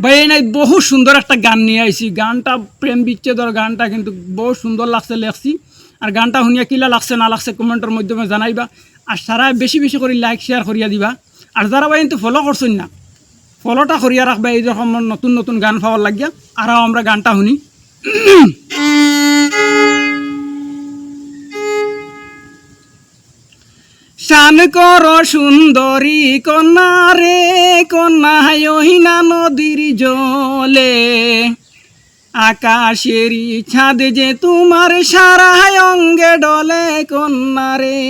ভাই নাই বহু সুন্দর একটা গান নিয়ে আইছি। গানটা প্রেম বিচ্ছেদর গানটা কিন্তু বহু সুন্দর লাগছে লেখছি। আর গানটা শুনিয়া কিলা লাগছে না লাগছে কমেন্টের মাধ্যমে জানাইবা। আর সারা বেশি বেশি করে লাইক শেয়ার করিয়া দিবা। আর যারা ভাই কিন্তু ফলো করছেন না, ফলোটা করিয়া রাখবা। এই রকম নতুন নতুন গান পাওয়ার লাগিয়া আর আমরা গানটা শুনি। শান কর সুন্দরী কন্যা রে কন্যা ওহিনা নদীর জলে, আকাশেরই ছাদ যে তোমার সারা অঙ্গে ডলে কন্যা রে।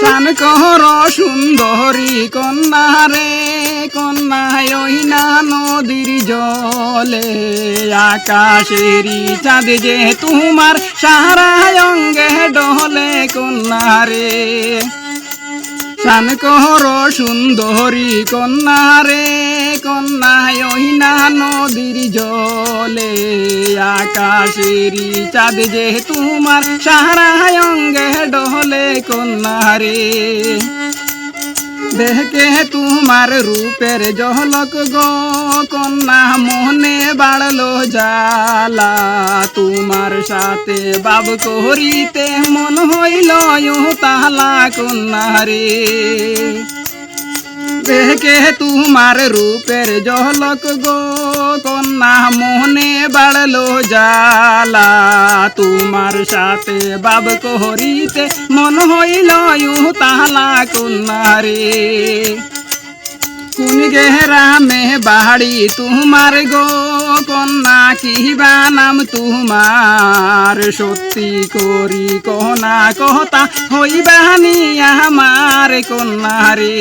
শান কর সুন্দরী কন্যা রে কন্যা ওহিনা নদীর জলে, আকাশেরই চাঁদ যে তোমার সারা অঙ্গে ডলে কন্যা রে। শান কর সুন্দরী কন্যা রে কন্যা ওহিনা নদীর জলে, আকাশেরই চাঁদ যে তোমার সারা অঙ্গে ডলে কন্যা রে। দেখে তোমার রূপের ঝলক গো কন্যা মনে বাড়লো জ্বালা, তোমার সাথে বাব করিতে মন হইল তালা কন্যা রে। দেখে তোমার রূপের ঝলক গো কন্যা মনে বাড়লো জ্বালা, তোমার সাথে বাব করিতে মন হইল তালা কন্যা রে। কোন গেরামে বাড়ি তোমার গো কন্যা কিবা নাম তোমার, সত্যি করি কহনা কথা হইবানি আমার কন্যা রে।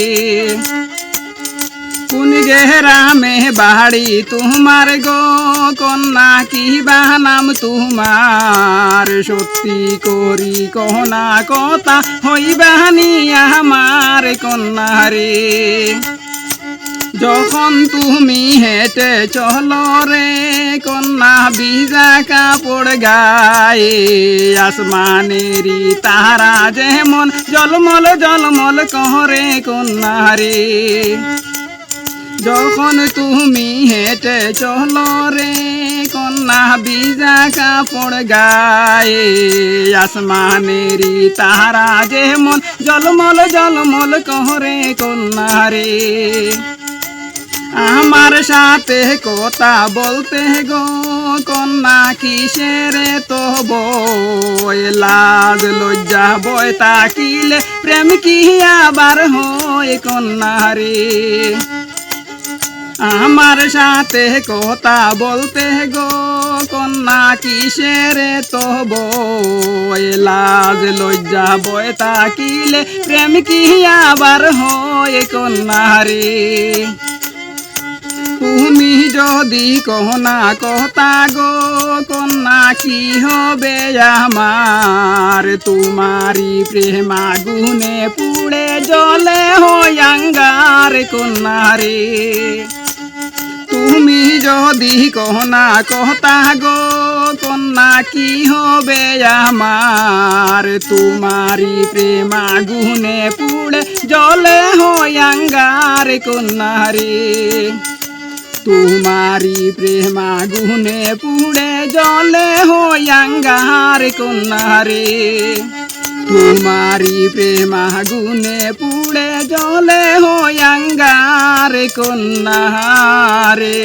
কোন গেরামে বাড়ি তোমার গো কন্যা কিবা নাম তোমার, সত্যি করি কহনা কথা হইবানি আমার কন্যা রে। যখন তুমি হেঁটে চলো রে কন্যা ভিজা কাপড় গায়ে, আসমানেরই তারা যেমন জলমল জলমল করে কন্যা রে। যখন তুমি হেঁটে চলো রে কন্যা ভিজা কাপড় গায়ে, আসমানেরই তারা যেমন জলমল জলমল করে কন্যা রে। আমার সাথে কথা বলতে গো কন্যা কিসের তো বই, লাজ লজ্জা বই তাকিলে প্রেম কি আবার হয় কন্যা রে। আমার সাথে কথা বলতে গো কন্যা কিসের তো বই, লাজ লজ্জা বই তাকিলে প্রেম কি আবার হয় কন্যা রে। তুমি যদি কহনা কথা গো কন্যা কি হবে আমার, তোমারি প্রেম আগুনে পুড়ে জলে হয় আঙ্গার কন্যা রে। তুমি যদি কহনা কথা গো কন্যা কি হবে আমার, তোমারি প্রেম আগুনে পুড়ে জলে হয় আঙ্গার কন্যা রে। তোমারি প্রেম আগুনে পুড়ে জলে হয় আঙ্গার কন্যা রে। তোমারি প্রেম আগুনে পুড়ে জলে হয় আঙ্গার কন্যা রে।